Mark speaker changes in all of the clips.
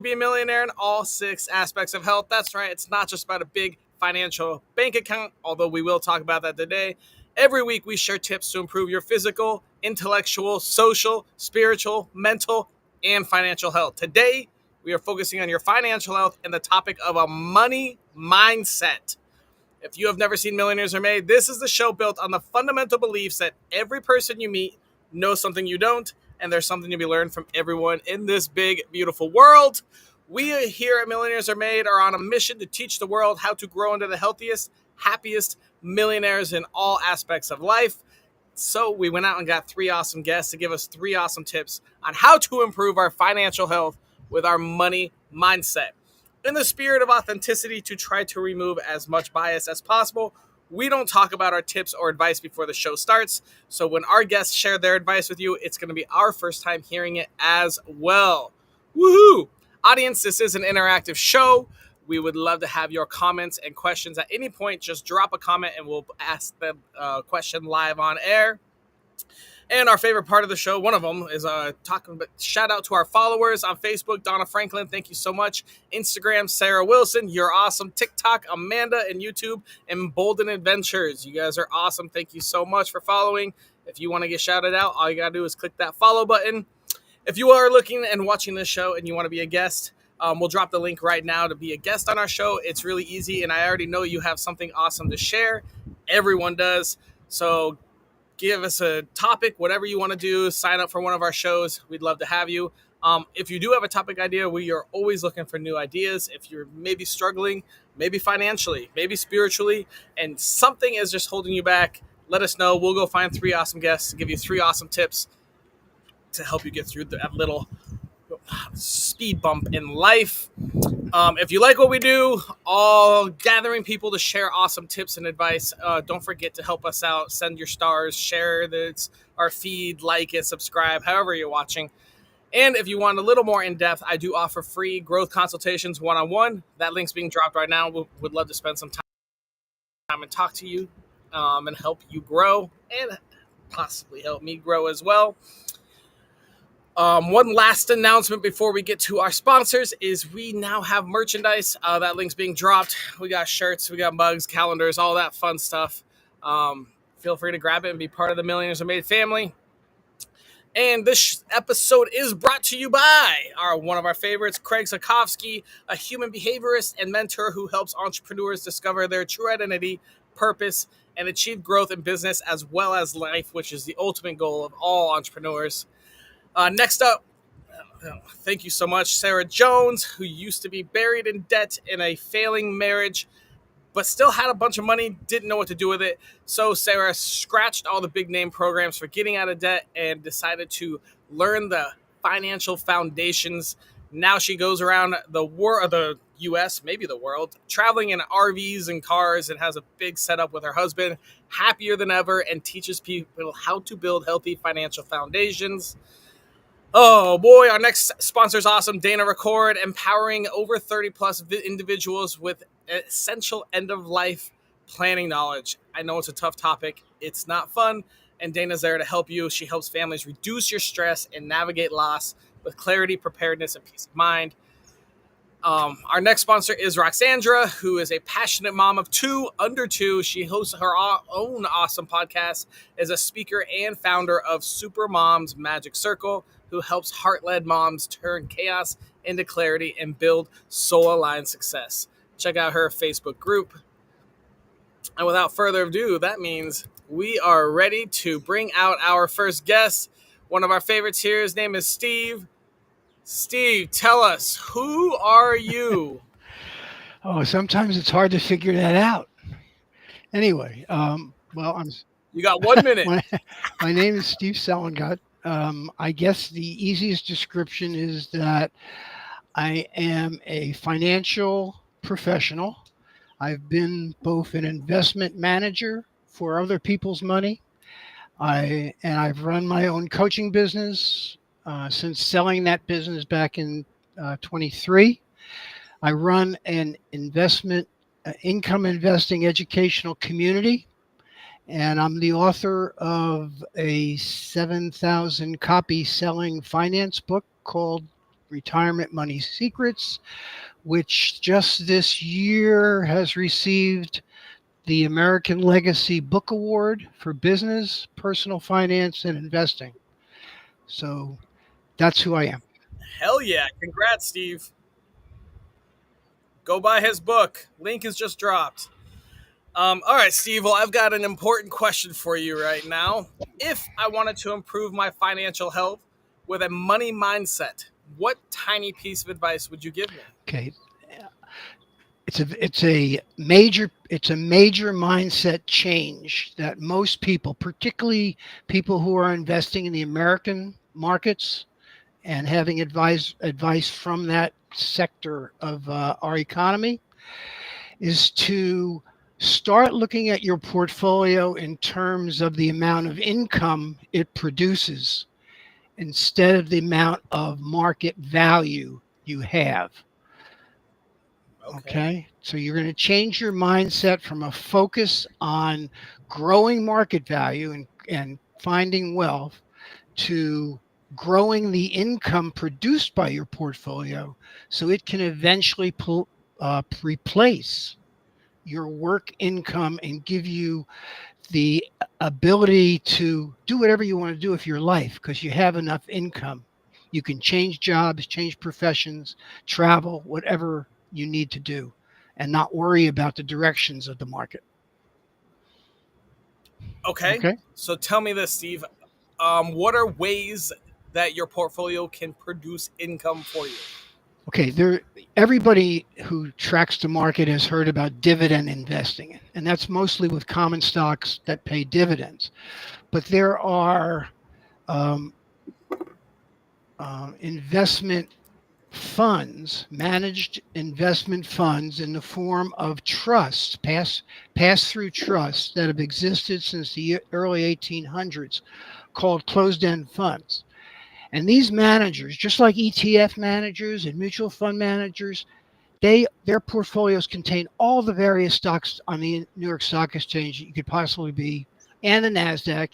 Speaker 1: be a millionaire in all 6 aspects of health. That's right. It's not just about a big financial bank account, although we will talk about that today. Every week, we share tips to improve your physical, intellectual, social, spiritual, mental, and financial health. Today, we are focusing on your financial health and the topic of a money mindset. If you have never seen Millionaires Are Made, this is the show built on the fundamental beliefs that every person you meet knows something you don't, and there's something to be learned from everyone in this big, beautiful world. We here at Millionaires Are Made are on a mission to teach the world how to grow into the healthiest, happiest millionaires in all aspects of life. So we went out and got 3 awesome guests to give us 3 awesome tips on how to improve our financial health with our money mindset. In the spirit of authenticity, to try to remove as much bias as possible, we don't talk about our tips or advice before the show starts. So when our guests share their advice with you, it's going to be our first time hearing it as well. Woohoo! Audience, this is an interactive show. We would love to have your comments and questions at any point. Just drop a comment and we'll ask the question live on air. And our favorite part of the show, one of them, is talking about shout out to our followers on Facebook. Donna Franklin, thank you so much. Instagram, Sarah Wilson, you're awesome. TikTok, Amanda, and YouTube, Embolden Adventures. You guys are awesome. Thank you so much for following. If you want to get shouted out, all you got to do is click that follow button. If you are looking and watching this show and you want to be a guest, we'll drop the link right now to be a guest on our show. It's really easy, and I already know you have something awesome to share. Everyone does. So give us a topic, whatever you want to do. Sign up for one of our shows. We'd love to have you. If you do have a topic idea, we are always looking for new ideas. If you're maybe struggling, maybe financially, maybe spiritually, and something is just holding you back, let us know. We'll go find 3 awesome guests to give you 3 awesome tips to help you get through that little speed bump in life. If you like what we do, all gathering people to share awesome tips and advice, don't forget to help us out. Send your stars, share our feed, like it, subscribe, however you're watching. And if you want a little more in depth, I do offer free growth consultations one-on-one. That link's being dropped right now. Would love to spend some time and talk to you and help you grow and possibly help me grow as well. One last announcement before we get to our sponsors is we now have merchandise. That link's being dropped. We got shirts, we got mugs, calendars, all that fun stuff. Feel free to grab it and be part of the Millionaires Are Made family. And this episode is brought to you by one of our favorites, Craig Zakowski, a human behaviorist and mentor who helps entrepreneurs discover their true identity, purpose, and achieve growth in business as well as life, which is the ultimate goal of all entrepreneurs. Next up, thank you so much, Sarah Jones, who used to be buried in debt in a failing marriage, but still had a bunch of money, didn't know what to do with it. So Sarah scratched all the big name programs for getting out of debt and decided to learn the financial foundations. Now she goes around the U.S., maybe the world, traveling in RVs and cars, and has a big setup with her husband, happier than ever, and teaches people how to build healthy financial foundations. Oh boy, our next sponsor is awesome. Dana Record, empowering over 30 plus individuals with essential end of life planning knowledge. I know it's a tough topic. It's not fun. And Dana's there to help you. She helps families reduce your stress and navigate loss with clarity, preparedness, and peace of mind. Our next sponsor is Roxandra, who is a passionate mom of 2 under 2. She hosts her own awesome podcast, is a speaker and founder of Super Moms Magic Circle, who helps heart-led moms turn chaos into clarity and build soul-aligned success. Check out her Facebook group. And without further ado, that means we are ready to bring out our first guest. One of our favorites here, his name is Steve. Steve, tell us, who are you?
Speaker 2: Oh, sometimes it's hard to figure that out. Anyway,
Speaker 1: You got 1 minute.
Speaker 2: my name is Steve Selengut. I guess the easiest description is that I am a financial professional. I've been both an investment manager for other people's money. I've run my own coaching business since selling that business back in 23. I run an income investing educational community, and I'm the author of a 7,000 copy selling finance book called Retirement Money Secrets, which just this year has received the American Legacy Book Award for business, personal finance, and investing. So that's who I am.
Speaker 1: Hell yeah. Congrats, Steve. Go buy his book. Link is just dropped. All right, Steve. Well, I've got an important question for you right now. If I wanted to improve my financial health with a money mindset, what tiny piece of advice would you give me?
Speaker 2: Okay. It's a major mindset change that most people, particularly people who are investing in the American markets and having advice from that sector of our economy, is to start looking at your portfolio in terms of the amount of income it produces instead of the amount of market value you have.
Speaker 1: Okay.
Speaker 2: Okay. So you're going to change your mindset from a focus on growing market value and finding wealth to growing the income produced by your portfolio so it can eventually replace your work income and give you the ability to do whatever you want to do with your life because you have enough income. You can change jobs, change professions, travel, whatever you need to do, and not worry about the directions of the market.
Speaker 1: Okay.
Speaker 2: Okay.
Speaker 1: So tell me this, Steve. What are ways that your portfolio can produce income for you?
Speaker 2: Okay. Everybody who tracks the market has heard about dividend investing, and that's mostly with common stocks that pay dividends. But there are um, investment funds, managed investment funds in the form of trusts, pass through trusts that have existed since the early 1800s, called closed end funds. And these managers, just like ETF managers and mutual fund managers, their portfolios contain all the various stocks on the New York Stock Exchange that you could possibly be, and the Nasdaq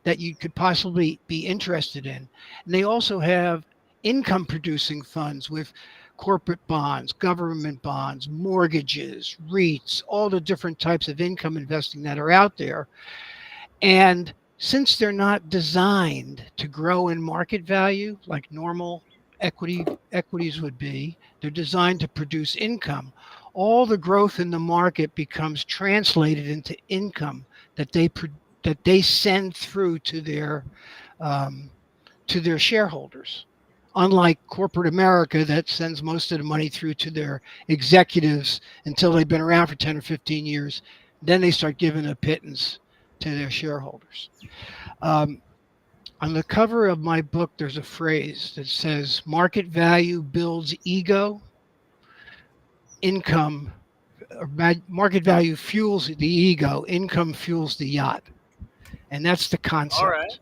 Speaker 2: that you could possibly be interested in. And they also have income producing funds with corporate bonds, government bonds, mortgages, REITs, all the different types of income investing that are out there. And since they're not designed to grow in market value like normal equities would be, they're designed to produce income. All the growth in the market becomes translated into income that they send through um, to their shareholders. Unlike corporate America that sends most of the money through to their executives until they've been around for 10 or 15 years, then they start giving a pittance to their shareholders. Um, on the cover of my book, there's a phrase that says market value builds ego, income, market value fuels the ego, income fuels the yacht. And that's the
Speaker 1: All right.
Speaker 2: concept.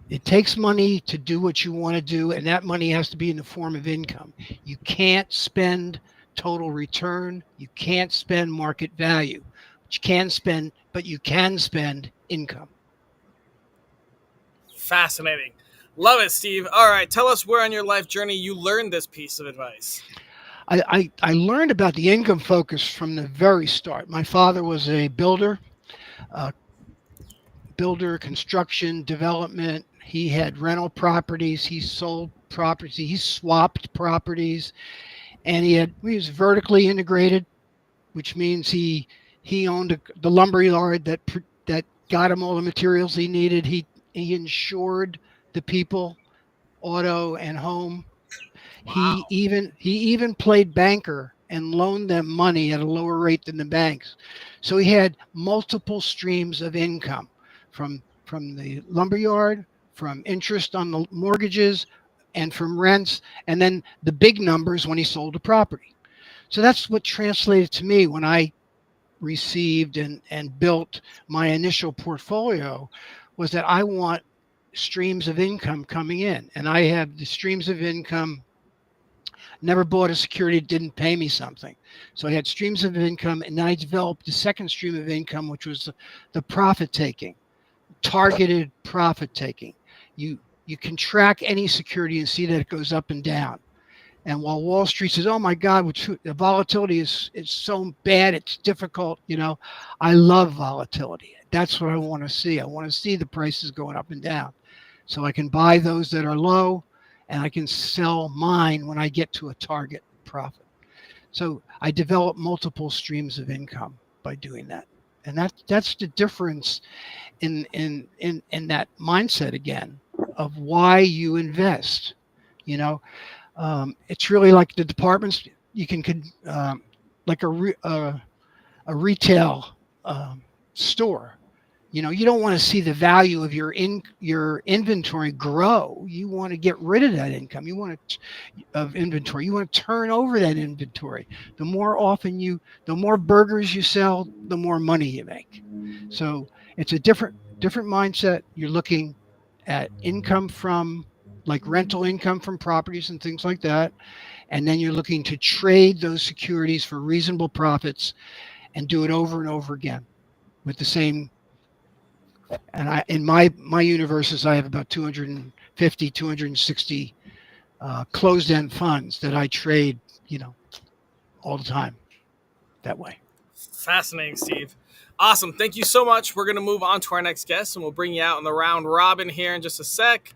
Speaker 2: It takes money to do what you want to do, and that money has to be in the form of income. You can't spend total return. You can't spend market value. But you can spend income.
Speaker 1: Fascinating. Love it, Steve. All right. Tell us where on your life journey you learned this piece of advice.
Speaker 2: I learned about the income focus from the very start. My father was a uh, construction, development. He had rental properties. He sold properties. He swapped properties, and he was vertically integrated, which means he owned the lumber yard that got him all the materials he needed. He insured the people, auto and home. He
Speaker 1: Wow.
Speaker 2: even he even played banker and loaned them money at a lower rate than the banks. So he had multiple streams of income from the lumberyard, from interest on the mortgages, and from rents, and then the big numbers when he sold a property. So that's what translated to me when I received and built my initial portfolio, was that I want streams of income coming in. And I have the streams of income. Never bought a security that didn't pay me something. So I had streams of income, and then I developed the second stream of income, which was the profit taking, targeted profit taking. You can track any security and see that it goes up and down. And while Wall Street says, "Oh my God, the volatility is so bad, it's difficult," I love volatility. That's what I want to see. I want to see the prices going up and down, so I can buy those that are low, and I can sell mine when I get to a target profit. So I develop multiple streams of income by doing that, and that's the difference in that mindset again of why you invest. You know, it's really like the departments. You can like a retail store. You don't want to see the value of your inventory grow. You want to get rid of that income. You want to of inventory. You want to turn over that inventory. The more burgers you sell, the more money you make. So it's a different mindset. You're looking at income from like rental income from properties and things like that, and then you're looking to trade those securities for reasonable profits and do it over and over again with the same. And I in my universes, I have about 250, 260 closed end funds that I trade, all the time that way.
Speaker 1: Fascinating, Steve. Awesome. Thank you so much. We're going to move on to our next guest, and we'll bring you out in the round robin here in just a sec.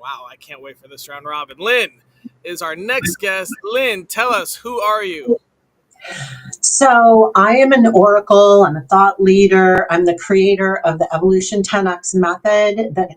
Speaker 1: Wow, I can't wait for this round robin. Lynn is our next guest. Lynn, tell us, who are you?
Speaker 3: So I am an oracle. I'm a thought leader. I'm the creator of the Evolution 10X method that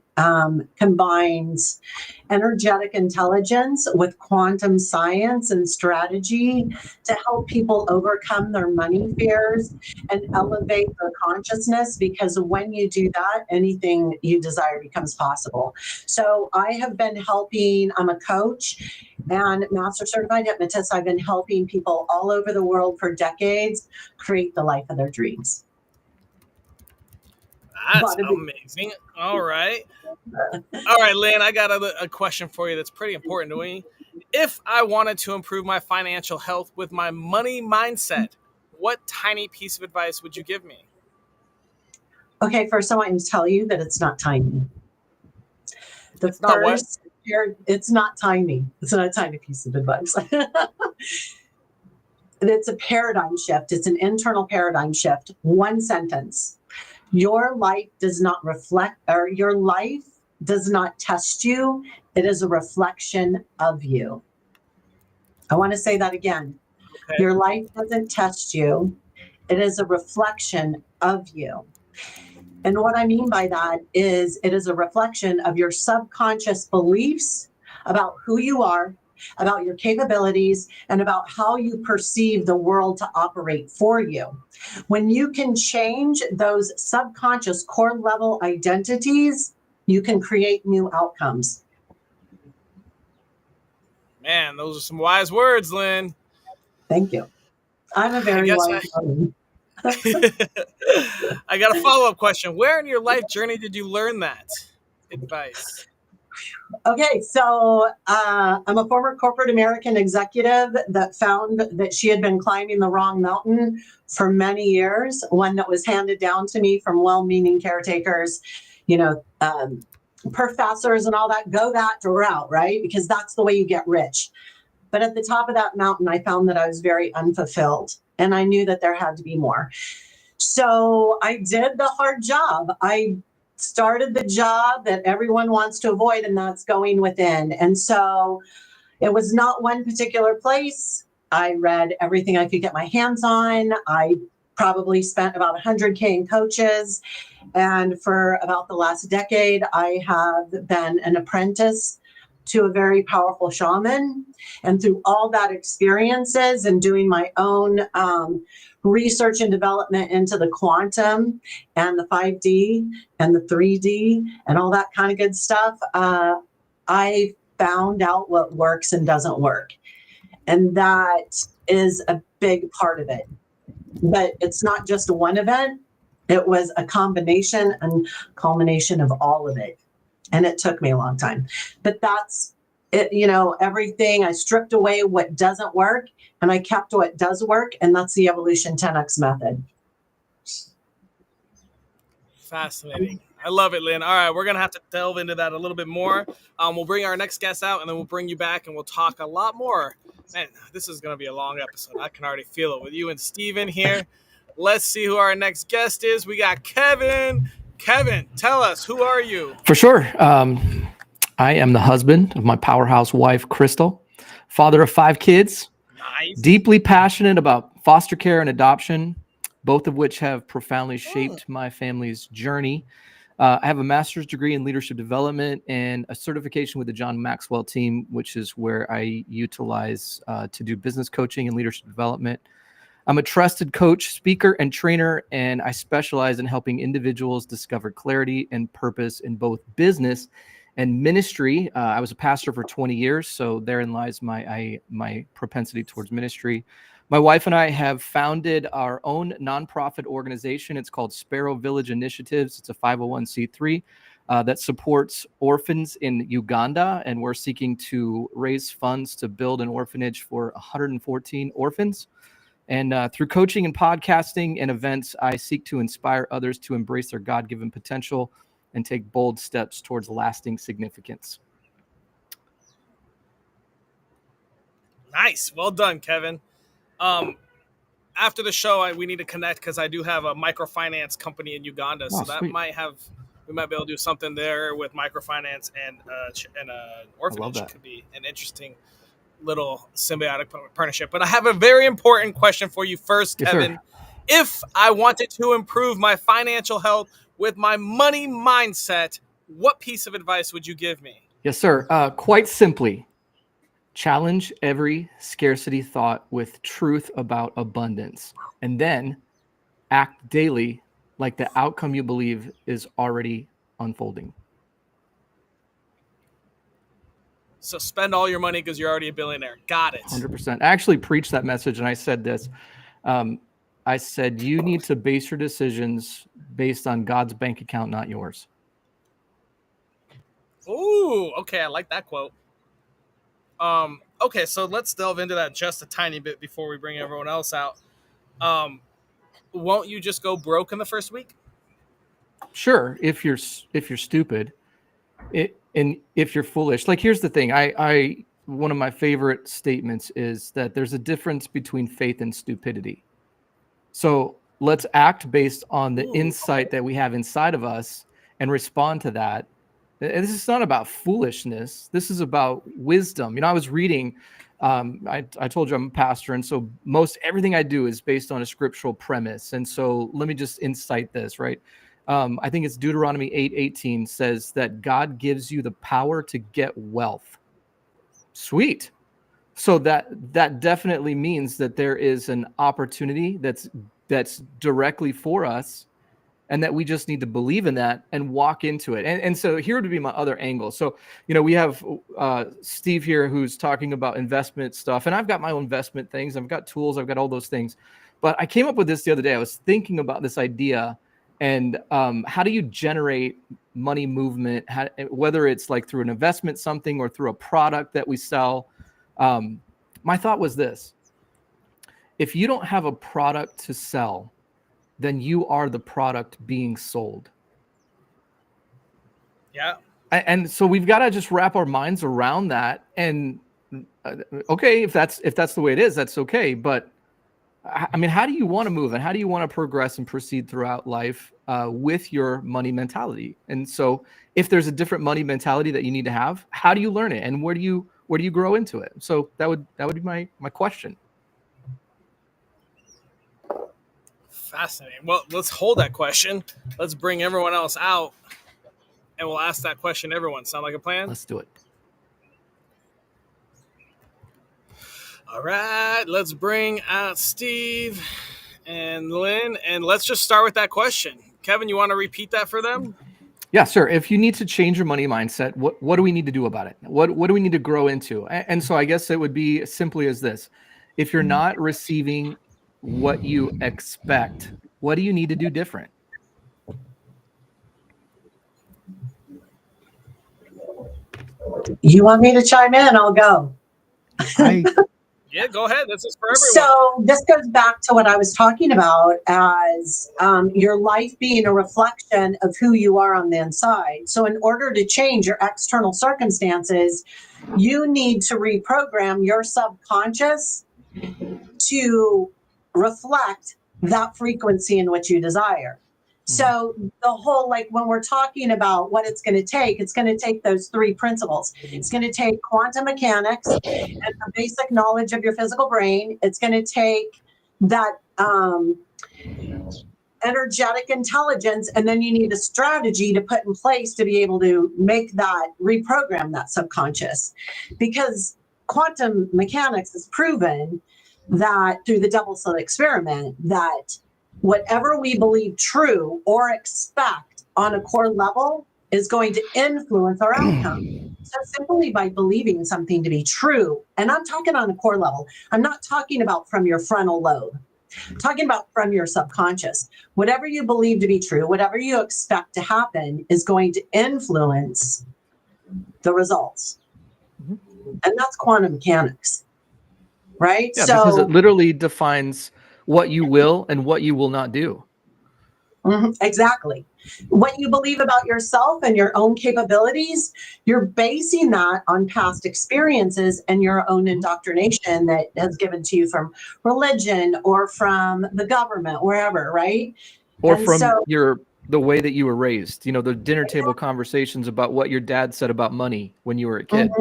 Speaker 3: combines energetic intelligence with quantum science and strategy to help people overcome their money fears and elevate their consciousness, because when you do that, anything you desire becomes possible. So I have been helping, I'm a coach and master certified hypnotist. I've been helping people all over the world for decades create the life of their dreams.
Speaker 1: That's amazing. All right. All right, Lynn, I got a question for you that's pretty important to me. If I wanted to improve my financial health with my money mindset, what tiny piece of advice would you give me?
Speaker 3: Okay, first I want to tell you that it's not tiny.
Speaker 1: It's not what?
Speaker 3: It's not tiny. It's not a tiny piece of advice. It's a paradigm shift. It's an internal paradigm shift. One sentence. Your life does not reflect, or your life does not test you. It is a reflection of you. I want to say that again.
Speaker 1: Okay.
Speaker 3: Your life doesn't test you. It is a reflection of you. And what I mean by that is it is a reflection of your subconscious beliefs about who you are, about your capabilities, and about how you perceive the world to operate for you. When you can change those subconscious core level identities, you can create new outcomes.
Speaker 1: Man, those are some wise words, Lynn.
Speaker 3: Thank you. I'm a
Speaker 1: I
Speaker 3: very
Speaker 1: guess
Speaker 3: wise woman.
Speaker 1: I got a follow-up question. Where in your life journey did you learn that advice?
Speaker 3: Okay, so I'm a former corporate American executive that found that she had been climbing the wrong mountain for many years, one that was handed down to me from well-meaning caretakers, professors and all that. Go that route, right? Because that's the way you get rich. But at the top of that mountain, I found that I was very unfulfilled, and I knew that there had to be more. So I did the hard job. I started the job that everyone wants to avoid, and that's going within. And so it was not one particular place. I read everything I could get my hands on. I probably spent about 100K in coaches. And for about the last decade, I have been an apprentice to a very powerful shaman. And through all that experiences and doing my own research and development into the quantum and the 5D and the 3D and all that kind of good stuff, I found out what works and doesn't work. And that is a big part of it. But it's not just one event. It was a combination and culmination of all of it. And it took me a long time. But that's it, everything. I stripped away what doesn't work and I kept what does work. And that's the Evolution 10X method.
Speaker 1: Fascinating. I love it, Lynn. All right, we're going to have to delve into that a little bit more. We'll bring our next guest out, and then we'll bring you back, and we'll talk a lot more. Man, this is going to be a long episode. I can already feel it with you and Steven here. Let's see who our next guest is. We got Kevin. Kevin, tell us, who are you?
Speaker 4: For sure. I am the husband of my powerhouse wife, Crystal, father of 5 kids,
Speaker 1: Nice.
Speaker 4: deeply passionate about foster care and adoption, both of which have profoundly shaped my family's journey. I have a master's degree in leadership development and a certification with the John Maxwell team, which is where I utilize to do business coaching and leadership development. I'm a trusted coach, speaker, and trainer, and I specialize in helping individuals discover clarity and purpose in both business and ministry. I was a pastor for 20 years, so therein lies my propensity towards ministry. My wife and I have founded our own nonprofit organization. It's called Sparrow Village Initiatives. It's a 501c3 that supports orphans in Uganda, and we're seeking to raise funds to build an orphanage for 114 orphans. And through coaching and podcasting and events, I seek to inspire others to embrace their God-given potential and take bold steps towards lasting significance.
Speaker 1: Nice. Well done, Kevin. After the show, we need to connect because I do have a microfinance company in Uganda. So that
Speaker 4: sweet.
Speaker 1: we might be able to do something there with microfinance and an orphanage.
Speaker 4: that.
Speaker 1: Could be an interesting little symbiotic partnership. But I have a very important question for you first,
Speaker 4: Yes,
Speaker 1: Kevin.
Speaker 4: sir.
Speaker 1: If I wanted to improve my financial health with my money mindset, what piece of advice would you give me?
Speaker 4: Yes, sir. Quite simply, challenge every scarcity thought with truth about abundance, and then act daily like the outcome you believe is already unfolding.
Speaker 1: So spend all your money because you're already a billionaire. Got it.
Speaker 4: 100%. I actually preached that message, and I said this. I said, you need to base your decisions based on God's bank account, not yours.
Speaker 1: Ooh, okay. I like that quote. Okay, so let's delve into that just a tiny bit before we bring everyone else out. Won't you just go broke in the first week?
Speaker 4: Sure, if you're stupid, and if you're foolish. Like, here's the thing. I one of my favorite statements is that there's a difference between faith and stupidity. So let's act based on the insight that we have inside of us and respond to that. And this is not about foolishness. This is about wisdom. I was reading, I told you I'm a pastor, and so most everything I do is based on a scriptural premise. And so let me just incite this, right? I think it's Deuteronomy 8:18 says that God gives you the power to get wealth. Sweet. So that definitely means that there is an opportunity that's directly for us, and that we just need to believe in that and walk into it. And so here would be my other angle. So, we have Steve here who's talking about investment stuff, and I've got my own investment things. I've got tools. I've got all those things. But I came up with this the other day. I was thinking about this idea, and how do you generate money movement, whether it's like through an investment something or through a product that we sell. My thought was this: if you don't have a product to sell, then you are the product being sold.
Speaker 1: Yeah.
Speaker 4: And so we've got to just wrap our minds around that. And okay, if that's the way it is, that's okay. But I mean, how do you want to move, and how do you want to progress and proceed throughout life with your money mentality? And so if there's a different money mentality that you need to have, how do you learn it, and where do you grow into it? So that would be my question.
Speaker 1: Fascinating. Well, let's hold that question. Let's bring everyone else out, and we'll ask that question to everyone. Sound like a plan?
Speaker 4: Let's do it.
Speaker 1: All right. Let's bring out Steve and Lynn, and let's just start with that question. Kevin, you want to repeat that for them?
Speaker 4: Yeah, sure. If you need to change your money mindset, what do we need to do about it? What do we need to grow into? And so I guess it would be simply as this: if you're not receiving what you expect, what do you need to do different?
Speaker 3: You want me to chime in? I'll go.
Speaker 1: Yeah, go ahead. This is for everyone.
Speaker 3: So this goes back to what I was talking about as your life being a reflection of who you are on the inside. So in order to change your external circumstances, you need to reprogram your subconscious to reflect that frequency in which you desire. So the whole, like when we're talking about what it's going to take those three principles. It's going to take quantum mechanics and the basic knowledge of your physical brain. It's going to take that energetic intelligence, and then you need a strategy to put in place to be able to make that reprogram that subconscious, because quantum mechanics has proven that through the double slit experiment that whatever we believe true or expect on a core level is going to influence our outcome. So simply by believing something to be true, and I'm talking on a core level, I'm not talking about from your frontal lobe, I'm talking about from your subconscious. Whatever you believe to be true, whatever you expect to happen is going to influence the results. And that's quantum mechanics. Right?
Speaker 4: Yeah, because it literally defines what you will and what you will not do.
Speaker 3: Exactly. What you believe about yourself and your own capabilities, you're basing that on past experiences and your own indoctrination that has given to you from religion or from the government, wherever, right?
Speaker 4: Or from the way that you were raised, the dinner table conversations about what your dad said about money when you were a kid.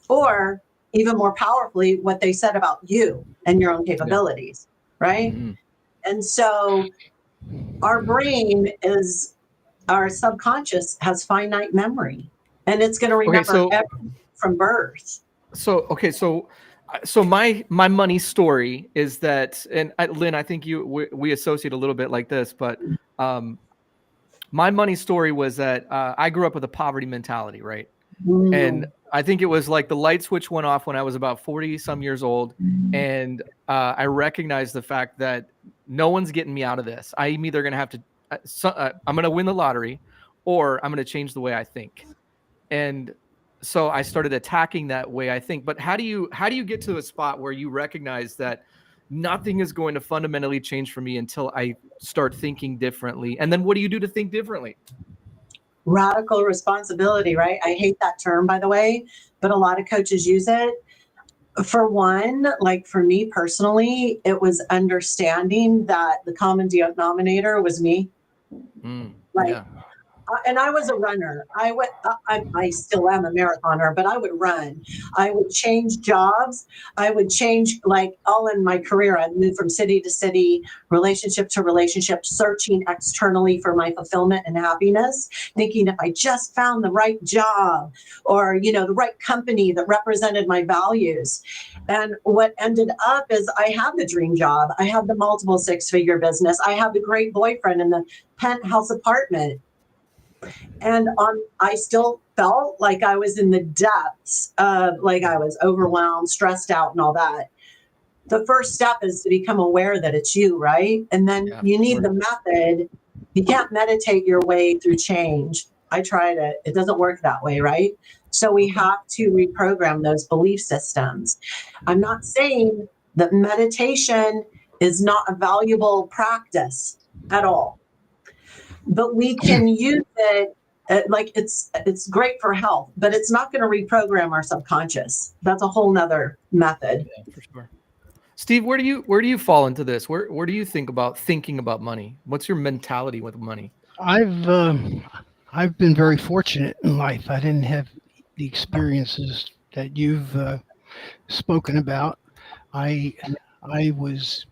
Speaker 3: Or even more powerfully, what they said about you and your own capabilities, right? And so our brain our subconscious has finite memory, and it's going to remember everything from birth.
Speaker 4: So my money story is that, and Lynn, I think we associate a little bit like this, but my money story was that I grew up with a poverty mentality, right? And I think it was like the light switch went off when I was about 40 some years old. And I recognized the fact that no one's getting me out of this. I'm either going to have to, I'm going to win the lottery, or I'm going to change the way I think. And so I started attacking that way I think. But how do you get to a spot where you recognize that nothing is going to fundamentally change for me until I start thinking differently? And then what do you do to think differently?
Speaker 3: Radical responsibility, right? I hate that term, by the way, but a lot of coaches use it. For one, like for me personally, it was understanding that the common denominator was me. And I was a runner. I still am a marathoner, but I would run. I would change jobs. I would change, like, all in my career. I'd move from city to city, relationship to relationship, searching externally for my fulfillment and happiness, thinking if I just found the right job or, the right company that represented my values. And what ended up is I had the dream job. I had the multiple six-figure business. I had the great boyfriend in the penthouse apartment. And I still felt like I was in the depths of, like, I was overwhelmed, stressed out, and all that. The first step is to become aware that it's you, right? And then you need the method. You can't meditate your way through change. I tried it. It doesn't work that way, right? So we have to reprogram those belief systems. I'm not saying that meditation is not a valuable practice at all, but we can use it. Like it's great for health, but it's not going to reprogram our subconscious. That's a whole nother method.
Speaker 4: Yeah, for sure. Steve, where do you fall into this? Where do you think about thinking about money? What's your mentality with money?
Speaker 2: I've been very fortunate in life. I didn't have the experiences that you've spoken about. I was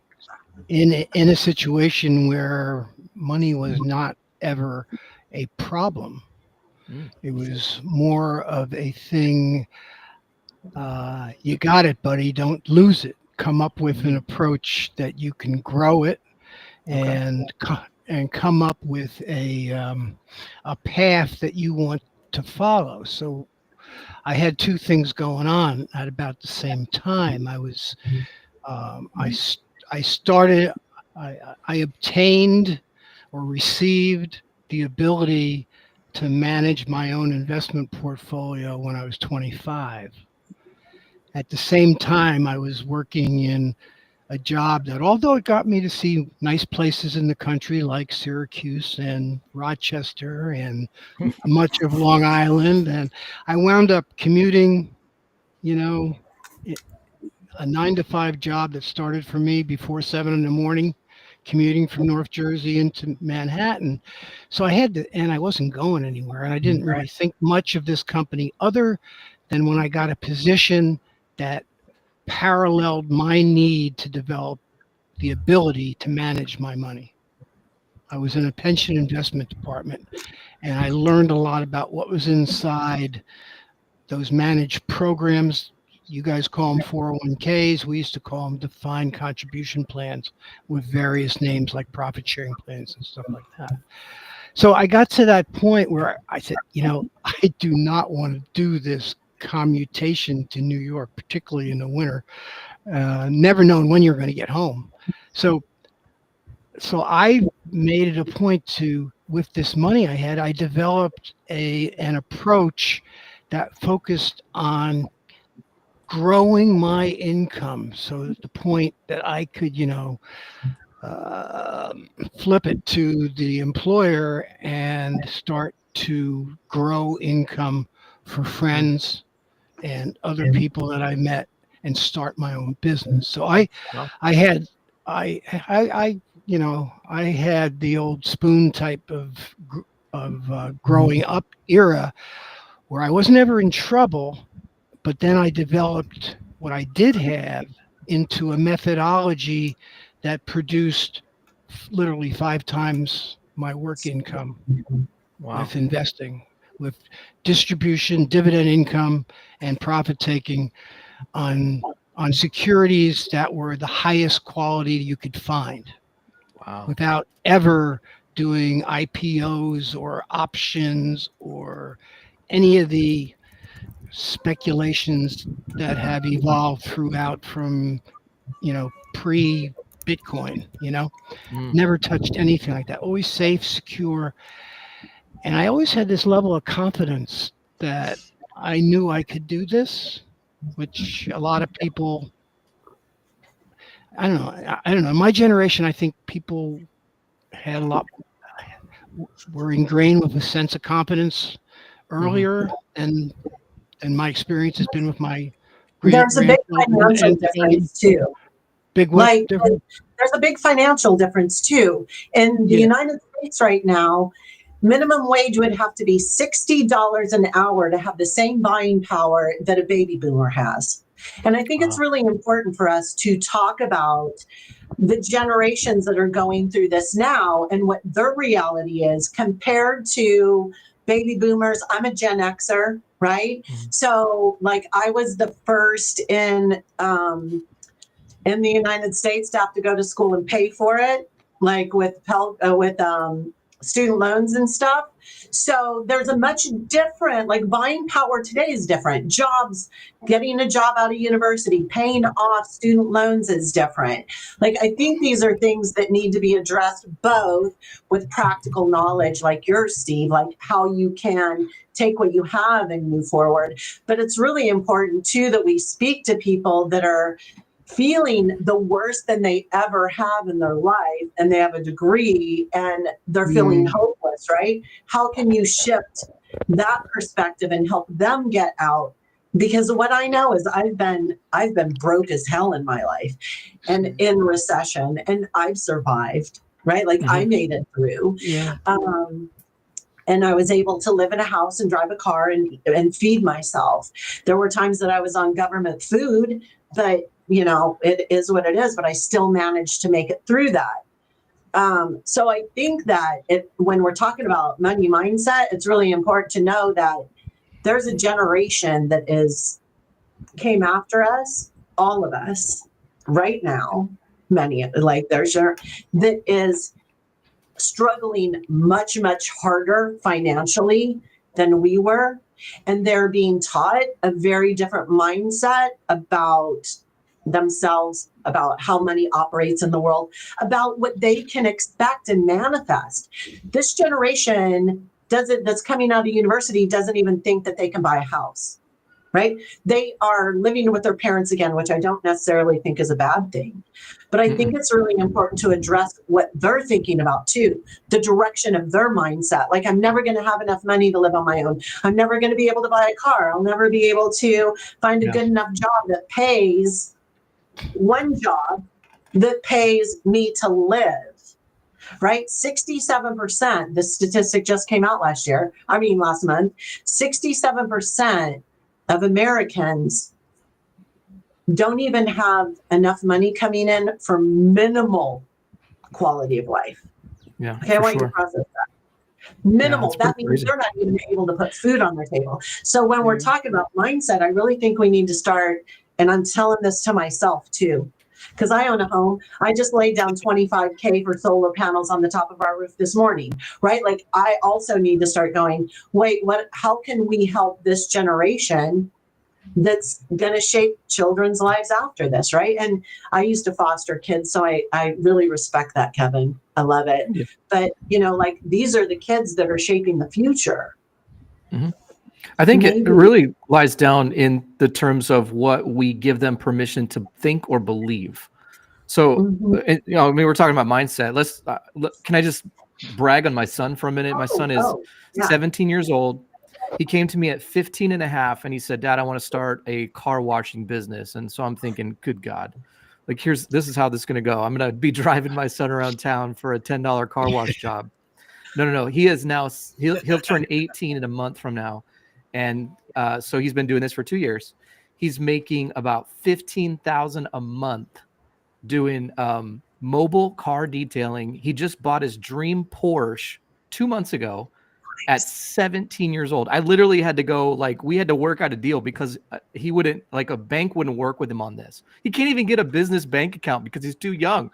Speaker 2: in a situation where money was not ever a problem. It was more of a thing. You got it, buddy. Don't lose it. Come up with an approach that you can grow it, and come up with a path that you want to follow. So I had two things going on at about the same time. I obtained or received the ability to manage my own investment portfolio when I was 25. At the same time, I was working in a job that, although it got me to see nice places in the country like Syracuse and Rochester and much of Long Island, and I wound up commuting, you know, a 9 to 5 job that started for me before 7 in the morning, commuting from North Jersey into Manhattan. So I had to, and I wasn't going anywhere. And I didn't really think much of this company other than when I got a position that paralleled my need to develop the ability to manage my money. I was in a pension investment department and I learned a lot about what was inside those managed programs. You guys call them 401ks. We used to call them defined contribution plans with various names like profit sharing plans and stuff like that. So I got to that point where I said, I do not want to do this commutation to New York, particularly in the winter, never knowing when you're going to get home. So I made it a point to, with this money I had, I developed an approach that focused on growing my income. So at the point that I could, flip it to the employer and start to grow income for friends and other people that I met and start my own business. So
Speaker 4: Wow.
Speaker 2: I had, I had the old spoon type of growing up era where I wasn't ever in trouble, but then I developed what I did have into a methodology that produced literally 5 times my work income
Speaker 4: Wow.
Speaker 2: with investing, with distribution, dividend income, and profit taking on securities that were the highest quality you could find
Speaker 4: Wow.
Speaker 2: without ever doing IPOs or options or any of the speculations that have evolved throughout from, pre Bitcoin,
Speaker 4: Mm.
Speaker 2: never touched anything like that. Always safe, secure. And I always had this level of confidence that I knew I could do this, which a lot of people, I don't know. I don't know. In my generation, I think people had a lot, were ingrained with a sense of confidence earlier and my experience has been with my great
Speaker 3: There's a big
Speaker 2: grandchildren
Speaker 3: financial
Speaker 2: and children.
Speaker 3: difference too.
Speaker 2: Big what
Speaker 3: Like,
Speaker 2: difference?
Speaker 3: there's a big financial difference too. In the
Speaker 2: Yeah.
Speaker 3: United States right now, minimum wage would have to be $60 an hour to have the same buying power that a baby boomer has. And I think it's
Speaker 4: Wow.
Speaker 3: really important for us to talk about the generations that are going through this now and what their reality is compared to baby boomers. I'm a Gen Xer, right? So, like, I was the first in the United States to have to go to school and pay for it, like with student loans and stuff. So there's a much different, like, buying power today is different. Jobs, getting a job out of university, paying off student loans is different. Like, I think these are things that need to be addressed both with practical knowledge like yours, Steve, like how you can take what you have and move forward. But it's really important too that we speak to people that are feeling the worst than they ever have in their life and they have a degree and they're feeling hopeless, right? How can you shift that perspective and help them get out? Because what I know is I've been broke as hell in my life and in recession and I've survived, right? Like I made it through.
Speaker 2: Yeah.
Speaker 3: And I was able to live in a house and drive a car and feed myself. There were times that I was on government food, but it is what it is, but I still managed to make it through that. So I think that when we're talking about money mindset, it's really important to know that there's a generation that came after us, all of us right now, that is struggling much, much harder financially than we were. And they're being taught a very different mindset about themselves, about how money operates in the world, about what they can expect and manifest. This generation that's coming out of university doesn't even think that they can buy a house. right? They are living with their parents again, which I don't necessarily think is a bad thing. But I think it's really important to address what they're thinking about too, the direction of their mindset. Like, I'm never going to have enough money to live on my own. I'm never going to be able to buy a car. I'll never be able to find a good enough job that pays one job that pays me to live. Right? 67%, the statistic just came out last month, 67% of Americans don't even have enough money coming in for minimal quality of life.
Speaker 4: Yeah.
Speaker 3: Okay, I want you to process that. Minimal.
Speaker 4: Yeah,
Speaker 3: that means
Speaker 4: crazy.
Speaker 3: they're not even able to put food on their table. So when we're talking about mindset, I really think we need to start, and I'm telling this to myself too, because I own a home. I just laid down $25K for solar panels on the top of our roof this morning, right? Like, I also need to start going, wait, how can we help this generation that's going to shape children's lives after this, right? And I used to foster kids, so I really respect that, Kevin. I love it.
Speaker 4: Yeah.
Speaker 3: But, like, these are the kids that are shaping the future.
Speaker 4: Mm-hmm. I think it really lies down in the terms of what we give them permission to think or believe. So, we're talking about mindset. Can I just brag on my son for a minute? My son is 17 years old. He came to me at 15 and a half and he said, Dad, I want to start a car washing business. And so I'm thinking, good God, like, this is how this is going to go. I'm going to be driving my son around town for a $10 car wash job. No. He is now, he'll turn 18 in a month from now. And so he's been doing this for 2 years. He's making about $15,000 a month doing mobile car detailing. He just bought his dream Porsche 2 months ago at 17 years old. I literally had to go, we had to work out a deal because he wouldn't, a bank wouldn't work with him on this. He can't even get a business bank account because he's too young.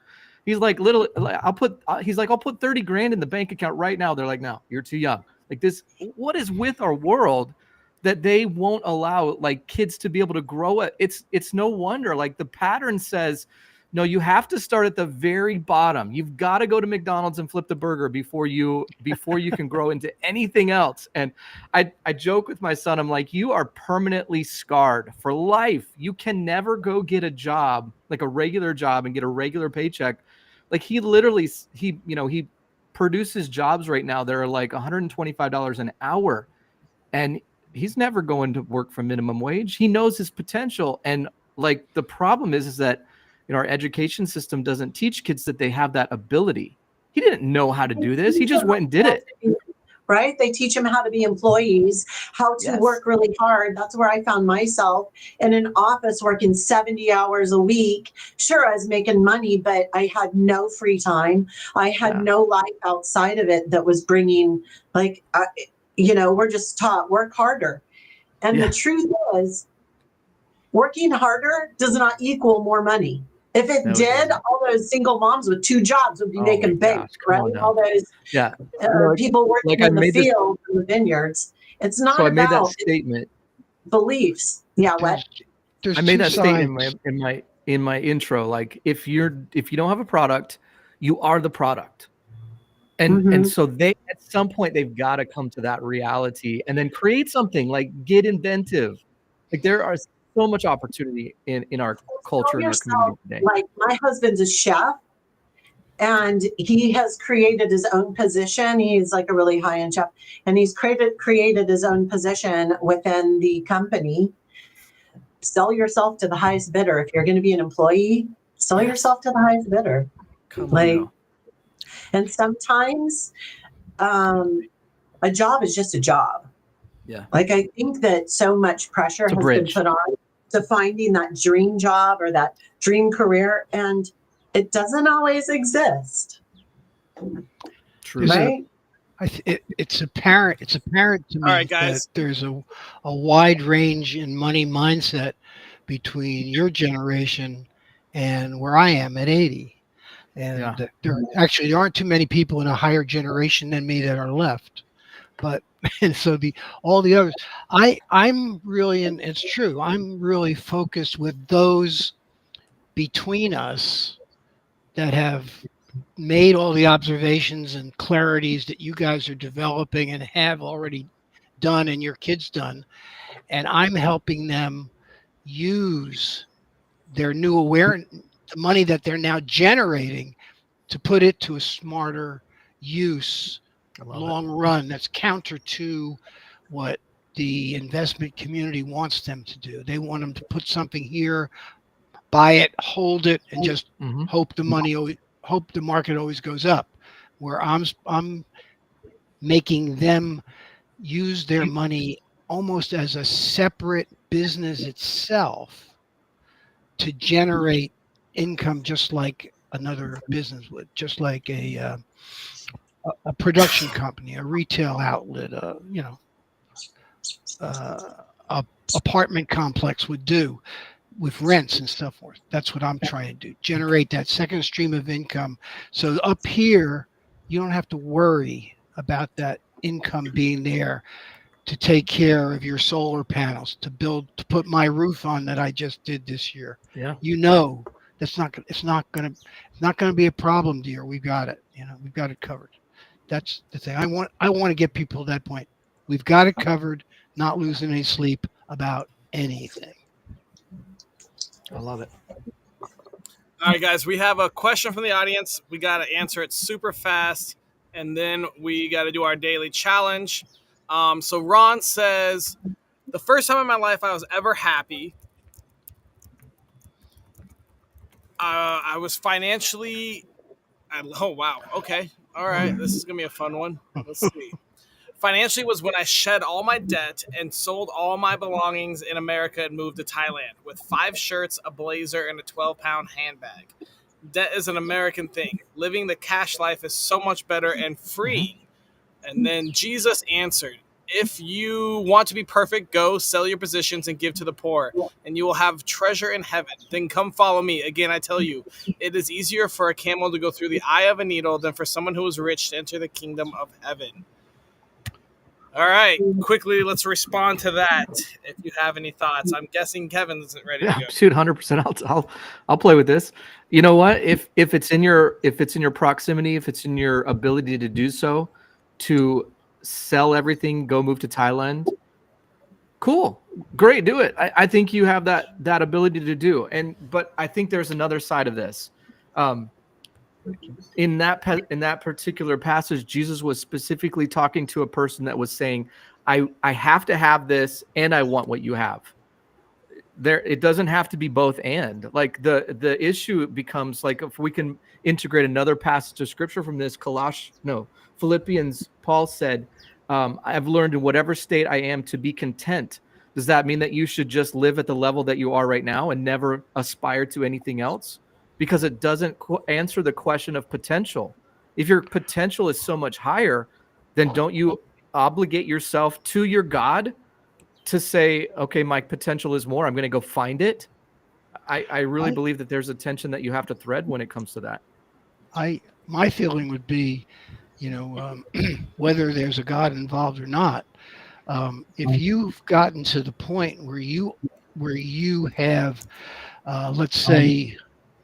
Speaker 4: He's like, I'll put 30 grand in the bank account right now. They're like, no, you're too young. Like, this, what is with our world that they won't allow kids to be able to grow it? It's no wonder, the pattern says, no, you have to start at the very bottom. You've got to go to McDonald's and flip the burger before you can grow into anything else. And I joke with my son, I'm like, you are permanently scarred for life. You can never go get a job, like a regular job, and get a regular paycheck. Like, he literally, he produces jobs right now that are like $125 an hour. And he's never going to work for minimum wage. He knows his potential. And the problem is that, our education system doesn't teach kids that they have that ability. He didn't know how to do this. He just went and did it.
Speaker 3: Right? They teach them how to be employees, how to work really hard. That's where I found myself in an office working 70 hours a week. Sure, I was making money, but I had no free time. I had no life outside of it that was bringing, we're just taught, work harder. And the truth is, working harder does not equal more money. If it did, all those single moms with 2 jobs would be making bank, right? All those people working in the fields and the vineyards. It's not
Speaker 4: I made
Speaker 3: about
Speaker 4: that statement.
Speaker 3: Beliefs. Yeah, what?
Speaker 2: There's
Speaker 4: I made that
Speaker 2: sides.
Speaker 4: statement in my intro. If you don't have a product, you are the product. And so at some point they've got to come to that reality and then create something, get inventive. There are so much opportunity in our culture and our community today.
Speaker 3: Like, my husband's a chef and he has created his own position. He's like a really high-end chef, and he's created his own position within the company. Sell yourself to the highest bidder. If you're going to be an employee, sell yourself to the highest bidder.
Speaker 1: Come on now.
Speaker 3: And sometimes a job is just a job.
Speaker 4: Yeah.
Speaker 3: I think that so much pressure has been put on to finding that dream job or that dream career, and it doesn't always exist.
Speaker 4: True.
Speaker 3: Right?
Speaker 2: It's apparent to me that there's a wide range in money mindset between your generation and where I am at 80. And there aren't too many people in a higher generation than me that are left. But and so all the others, I'm really, and it's true, I'm really focused with those between us that have made all the observations and clarities that you guys are developing and have already done and your kids done. and I'm helping them use their new awareness, the money that they're now generating, to put it to a smarter use,
Speaker 4: I love
Speaker 2: long run, that's counter to what the investment community wants them to do. They want them to put something here, buy it, hold it, and just
Speaker 4: it. Hmm.
Speaker 2: hope hope the market always goes up. Where I'm making them use their money almost as a separate business itself to generate income, just like another business would, just like a production company, a retail outlet, a apartment complex would do with rents and so forth. That's what I'm trying to do. Generate that second stream of income. So up here, you don't have to worry about that income being there to take care of your solar panels, to put my roof on that I just did this year.
Speaker 4: Yeah.
Speaker 2: That's not, it's not going to be a problem, dear. We've got it. We've got it covered. That's the thing. I want to get people to that point. We've got it covered, not losing any sleep about anything.
Speaker 4: I love it.
Speaker 1: All right, guys, we have a question from the audience. We got to answer it super fast, and then we got to do our daily challenge. So Ron says, the first time in my life I was ever happy, I was financially. Oh, wow. Okay. All right. This is going to be a fun one. Let's see. Financially was when I shed all my debt and sold all my belongings in America and moved to Thailand with 5 shirts, a blazer, and a 12-pound handbag. Debt is an American thing. Living the cash life is so much better and free. And then Jesus answered, if you want to be perfect, go sell your positions and give to the poor, and you will have treasure in heaven. Then come follow me. Again, I tell you, it is easier for a camel to go through the eye of a needle than for someone who is rich to enter the kingdom of heaven. All right, quickly, let's respond to that. If you have any thoughts, I'm guessing Kevin isn't ready to go.
Speaker 4: Shoot, 100%. I'll play with this. You know what? If it's in your proximity, if it's in your ability to do so, to sell everything, go move to Thailand, cool, great, do it. I think you have that ability to do. But I think there's another side of this. In that particular passage, Jesus was specifically talking to a person that was saying, I have to have this and I want what you have. There, it doesn't have to be both and. Like the issue becomes, like, if we can integrate another passage of scripture from this, Philippians, Paul said, I've learned in whatever state I am to be content. Does that mean that you should just live at the level that you are right now and never aspire to anything else? Because it doesn't answer the question of potential. If your potential is so much higher, then don't you obligate yourself to your God to say, okay, my potential is more, I'm going to go find it? I really believe that there's a tension that you have to thread when it comes to that.
Speaker 2: My feeling would be, whether there's a God involved or not, if you've gotten to the point where you have, let's say,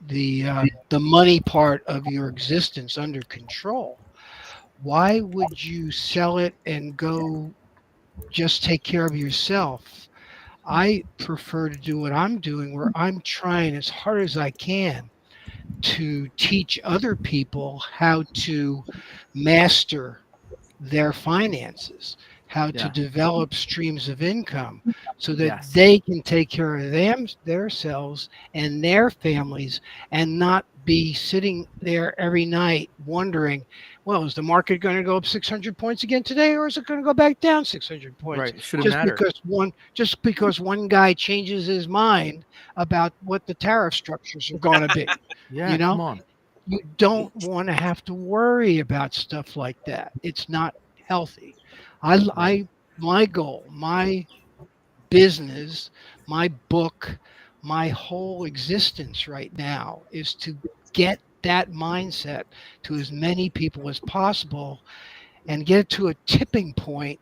Speaker 2: the money part of your existence under control, why would you sell it and go just take care of yourself? I prefer to do what I'm doing, where I'm trying as hard as I can to teach other people how to master their finances, how to develop streams of income so that they can take care of themselves and their families, and not be sitting there every night wondering, well, is the market going to go up 600 points again today, or is it going to go back down 600 points?
Speaker 4: Right. Shouldn't matter.
Speaker 2: Because one guy changes his mind about what the tariff structures are going to be.
Speaker 4: Yeah, come on.
Speaker 2: You don't want to have to worry about stuff like that. It's not healthy. My goal, my business, my book, my whole existence right now is to get that mindset to as many people as possible and get it to a tipping point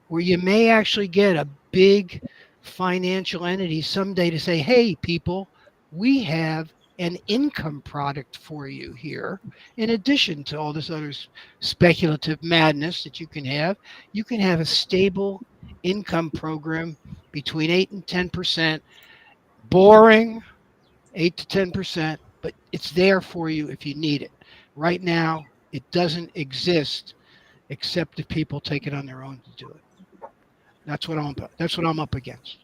Speaker 2: where you may actually get a big financial entity someday to say, hey, people, we have an income product for you here. In addition to all this other speculative madness that you can have a stable income program between 8 and 10%, boring 8 to 10%, but it's there for you if you need it. Right now, it doesn't exist except if people take it on their own to do it. That's what I'm up against.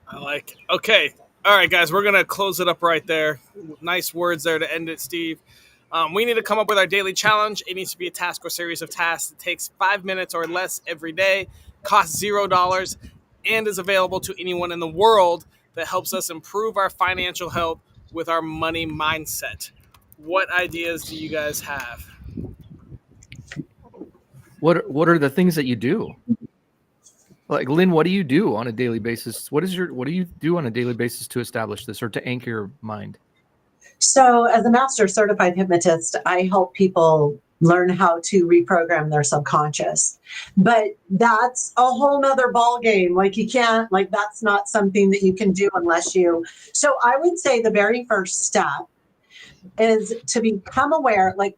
Speaker 1: I like. Okay. All right, guys, we're gonna close it up right there. Nice words there to end it, Steve. We need to come up with our daily challenge. It needs to be a task or series of tasks. It takes 5 minutes or less every day, costs $0, and is available to anyone in the world that helps us improve our financial health with our money mindset. What ideas do you guys have?
Speaker 4: What are the things that you do? Like Lynn, what do you do on a daily basis? What do you do on a daily basis to establish this or to anchor your mind?
Speaker 3: So, as a master certified hypnotist, I help people learn how to reprogram their subconscious. But that's a whole nother ball game. Like you can't, like that's not something that you can do unless you. So I would say the very first step is to become aware. Like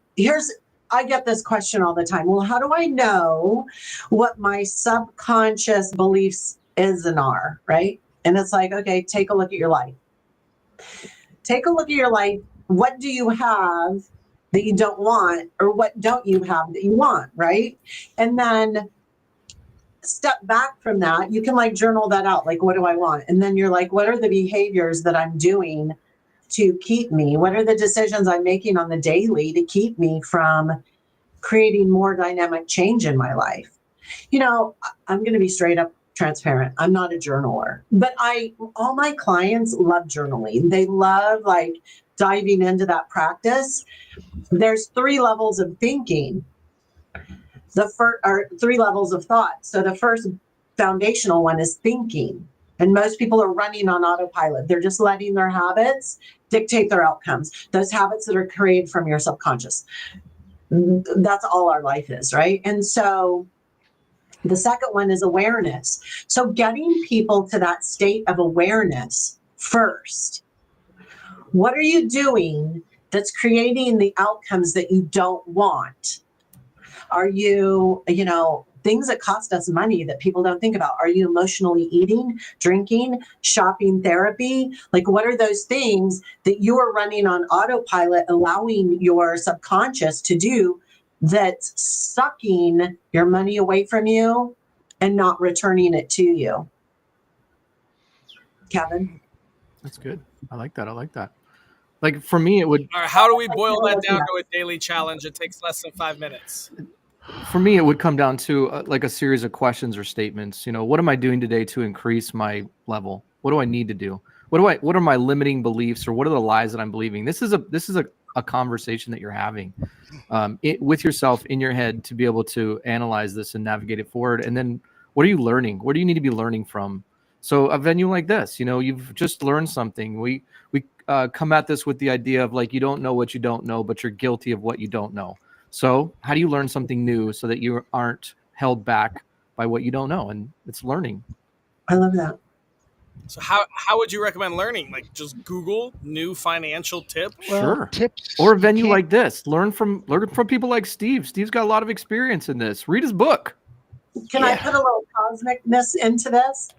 Speaker 3: I get this question all the time. Well, how do I know what my subconscious beliefs is and are, right? And it's like, okay, take a look at your life. Take a look at your life. What do you have that you don't want, or what don't you have that you want, right? And then step back from that. You can like journal that out. Like, what do I want? And then you're like, what are the behaviors that I'm doing to keep me? What are the decisions I'm making on the daily to keep me from creating more dynamic change in my life? You know, I'm going to be straight up transparent. I'm not a journaler, but all my clients love journaling. They love like diving into that practice. There's 3 levels of thinking. The first are 3 levels of thought. So the first foundational one is thinking. And most people are running on autopilot. They're just letting their habits dictate their outcomes. Those habits that are created from your subconscious. That's all our life is, right? And so the second one is awareness. So getting people to that state of awareness first. What are you doing that's creating the outcomes that you don't want? Are you, things that cost us money that people don't think about? Are you emotionally eating, drinking, shopping, therapy? Like, what are those things that you are running on autopilot, allowing your subconscious to do that's sucking your money away from you and not returning it to you? Kevin?
Speaker 4: That's good. I like that. Like for me, it would.
Speaker 1: All right, how do we boil that down to a daily challenge? It takes less than 5 minutes.
Speaker 4: For me, it would come down to like a series of questions or statements. What am I doing today to increase my level? What do I need to do? What are my limiting beliefs, or what are the lies that I'm believing? This is a conversation that you're having with yourself in your head to be able to analyze this and navigate it forward. And then what are you learning? What do you need to be learning from? So a venue like this, you've just learned something. We come at this with the idea of like, you don't know what you don't know, but you're guilty of what you don't know. So how do you learn something new so that you aren't held back by what you don't know? And it's learning.
Speaker 3: I love that.
Speaker 1: So how would you recommend learning? Like just Google new financial tips?
Speaker 2: Well,
Speaker 4: Sure.
Speaker 2: tips.
Speaker 4: Or a venue like this. Learn from people like Steve. Steve's got a lot of experience in this. Read his book.
Speaker 3: Can I put a little cosmicness into this?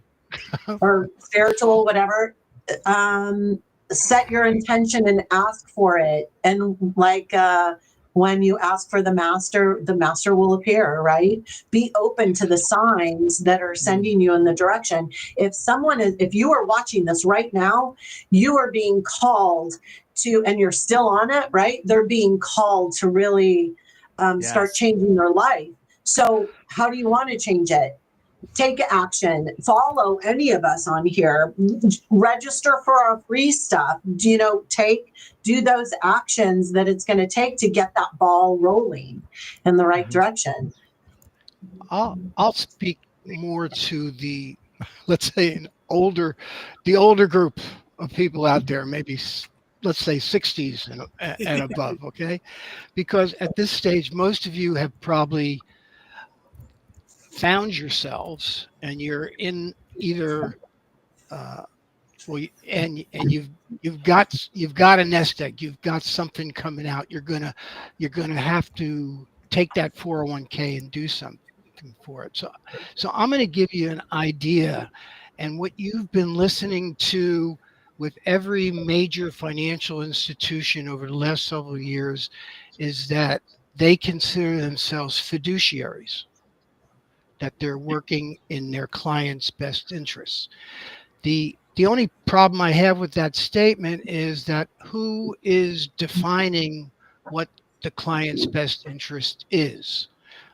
Speaker 3: Or spiritual, whatever? Set your intention and ask for it. And like when you ask for the master will appear, right? Be open to the signs that are sending you in the direction. If you are watching this right now, you are being called to, and you're still on it, right? They're being called to really start changing their life. So how do you want to change it? Take action. Follow any of us on here. Register for our free stuff. Do those actions that it's going to take to get that ball rolling in the right direction.
Speaker 2: I'll speak more to the, let's say, the older group of people out there, maybe let's say 60s and above, okay? Because at this stage, most of you have probably found yourselves and you're in either Well, and you've got a nest egg. You've got something coming out. You're gonna have to take that 401k and do something for it. So I'm going to give you an idea, and what you've been listening to with every major financial institution over the last several years is that they consider themselves fiduciaries, that they're working in their client's best interests. The only problem I have with that statement is that who is defining what the client's best interest is?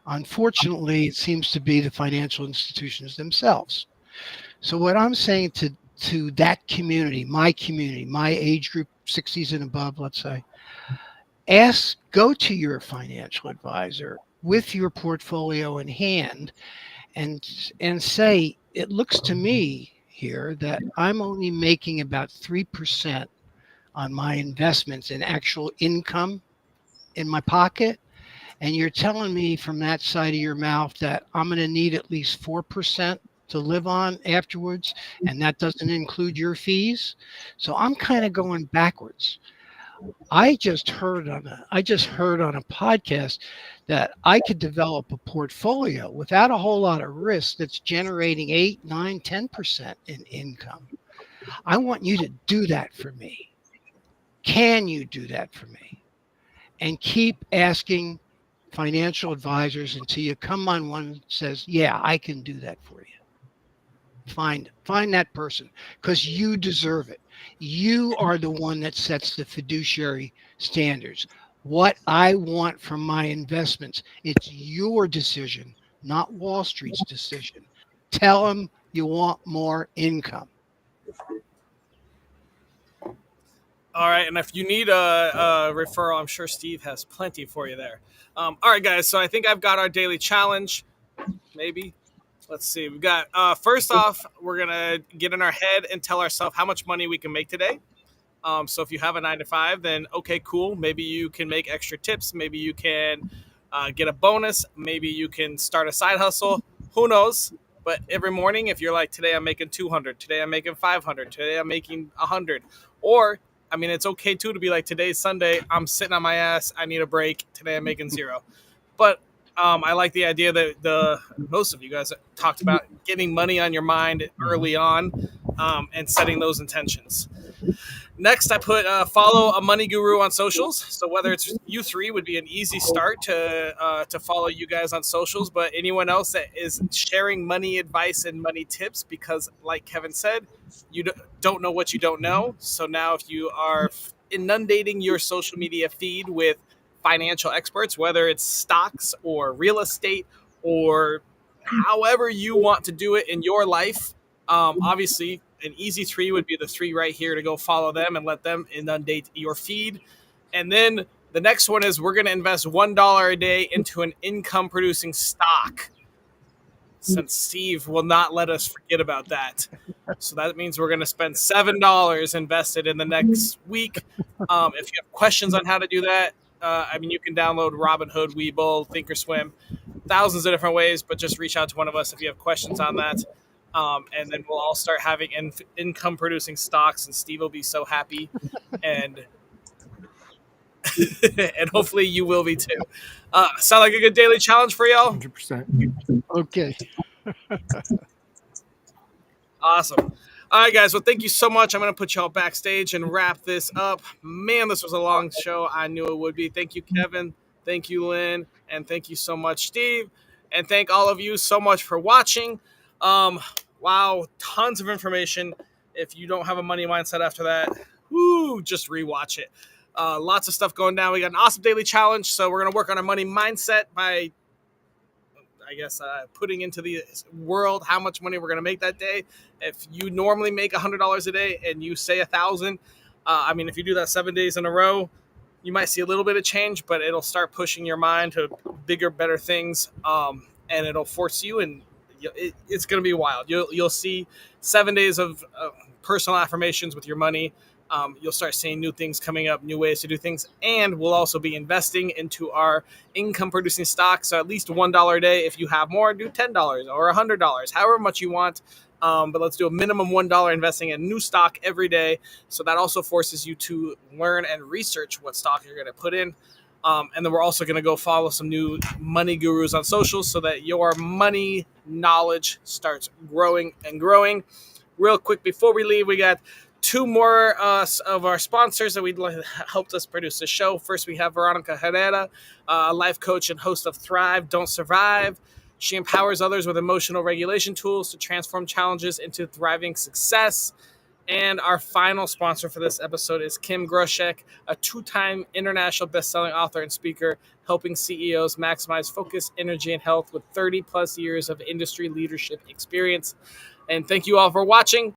Speaker 2: Unfortunately, it seems to be the financial institutions themselves. So what I'm saying to that community, my age group, 60s and above, let's say, go to your financial advisor with your portfolio in hand and say, it looks to me here that I'm only making about 3% on my investments in actual income in my pocket. And you're telling me from that side of your mouth that I'm going to need at least 4% to live on afterwards. And that doesn't include your fees. So I'm kind of going backwards. I just heard on a podcast that I could develop a portfolio without a whole lot of risk that's generating 8, 9, 10% in income. I want you to do that for me. Can you do that for me? And keep asking financial advisors until you come on one that says, yeah, I can do that for you. Find that person, because you deserve it. You are the one that sets the fiduciary standards. What I want from my investments, it's your decision, not Wall Street's decision. Tell them you want more income.
Speaker 1: All right, and if you need a referral, I'm sure Steve has plenty for you there. All right, guys. So I think I've got our daily challenge. Maybe. Let's see. We've got first off, we're gonna get in our head and tell ourselves how much money we can make today. So if you have a 9 to 5, then okay, cool. Maybe you can make extra tips. Maybe you can get a bonus. Maybe you can start a side hustle. Who knows? But every morning, if you're like, today I'm making 200, today I'm making 500, today I'm making 100, or I mean, it's okay too to be like, today's Sunday, I'm sitting on my ass, I need a break. Today I'm making 0. But I like the idea that most of you guys talked about getting money on your mind early on, and setting those intentions. Next, I put follow a money guru on socials. So whether it's you three would be an easy start to follow you guys on socials, but anyone else that is sharing money advice and money tips, because like Kevin said, you don't know what you don't know. So now if you are inundating your social media feed with financial experts, whether it's stocks or real estate or however you want to do it in your life, obviously an easy 3 would be the 3 right here to go follow them and let them inundate your feed. And then the next one is we're going to invest $1 a day into an income producing stock, since Steve will not let us forget about that. So that means we're going to spend $7 invested in the next week. If you have questions on how to do that, I mean, you can download Robinhood, Webull, Thinkorswim, thousands of different ways, but just reach out to one of us if you have questions on that. And then we'll all start having income producing stocks, and Steve will be so happy. And and hopefully you will be too. Sound like a good daily challenge for y'all?
Speaker 4: 100%.
Speaker 2: Okay.
Speaker 1: Awesome. All right, guys. Well, thank you so much. I'm going to put y'all backstage and wrap this up. Man, this was a long show. I knew it would be. Thank you, Kevin. Thank you, Lynn. And thank you so much, Steve. And thank all of you so much for watching. Wow, tons of information. If you don't have a money mindset after that, just rewatch it. Lots of stuff going down. We got an awesome daily challenge. So we're going to work on our money mindset by, I guess, putting into the world how much money we're going to make that day. If you normally make $100 a day and you say 1,000, I mean, if you do that 7 days in a row, you might see a little bit of change, but it'll start pushing your mind to bigger, better things, and it'll force you, and it's going to be wild. You'll see 7 days of personal affirmations with your money. You'll start seeing new things coming up, new ways to do things, and we'll also be investing into our income-producing stocks. So at least $1 a day. If you have more, do $10 or $100, however much you want. But let's do a minimum $1 investing in new stock every day. So that also forces you to learn and research what stock you're going to put in. And then we're also going to go follow some new money gurus on socials so that your money knowledge starts growing and growing. Real quick before we leave, we got two more of our sponsors that helped us produce the show. First, we have Veronica Herrera, a life coach and host of Thrive, Don't Survive. She empowers others with emotional regulation tools to transform challenges into thriving success. And our final sponsor for this episode is Kim Groshek, a two-time international best-selling author and speaker, helping CEOs maximize focus, energy, and health with 30-plus years of industry leadership experience. And thank you all for watching.